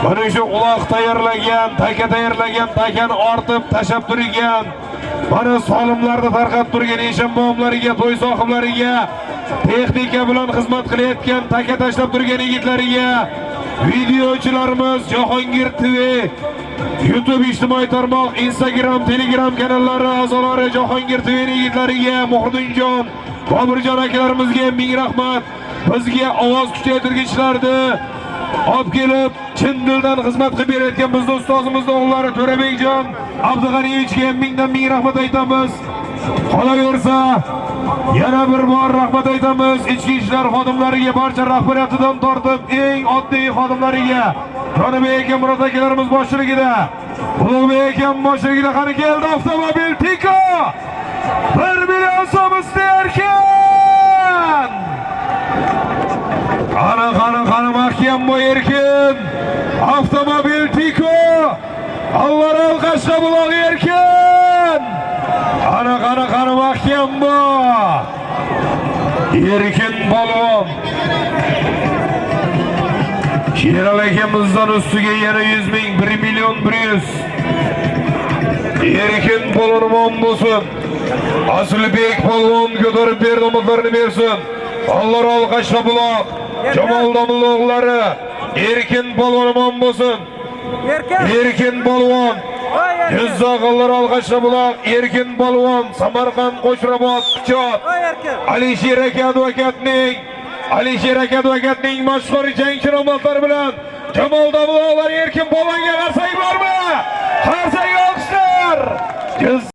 Mana shu uloq tayyorlagan, taka tayyorlagan, takani ortib tashab turgan. Mana solimlarni tarqab turgan eshambomlariga, to'y sohiblariga, texnika bilan xizmat qilayotgan, taka tashlab turgan yigitlariga, videochilarimiz Jahongir TV, YouTube ijtimoiy tarmoq, Instagram, Telegram kanallari a'zolari Jahongir TV yigitlariga, Muhriddinjon, Bobirjon akalarimizga ming rahmat. Bizga ovoz kuchaytirgichlarni olib kelib, chin dildan xizmat qilib berayotgan bizning ustozimiz o'g'illari To'rabekjon Abdug'aniyevichga mingdan ming rahmat aytamiz. Qolaversa, yana bir bor rahmat aytamiz ichki ishlar xodimlariga, barcha rahbariyatidan tortib eng oddiy xodimlariga. Jonibek aka, Murod akalarimiz boshchiligida, Ulug'bek aka boshchiligida qani keldi avtomobil Tiko. 1 million so'm erkin. Qani mahkam bu erkin. Avtomobil Tiko. Alloh alqashqa buloq erkin. Qani mahkam bu. Erkin balon. Sherali akamizdan ustiga yana 100 ming, 1 million 100. Erkin balonimon bo'lsin. Aslibek polvon ko'tarib berdi, umidlarini bersin. Alloh alqashqa buloq. Jamol Domullo'g'lari erkin polvonimon bo'lsin. Erkin polvon. Jizzaxlar alqashqa buloq, erkin polvon, Samarqand Qo'shrabot Pichot. Alisher aka advokatning mashhur jangchi robotlari bilan Jamol Domullo'g'lari erkin polvonga qarsak bormi? Qarsak olqishlar.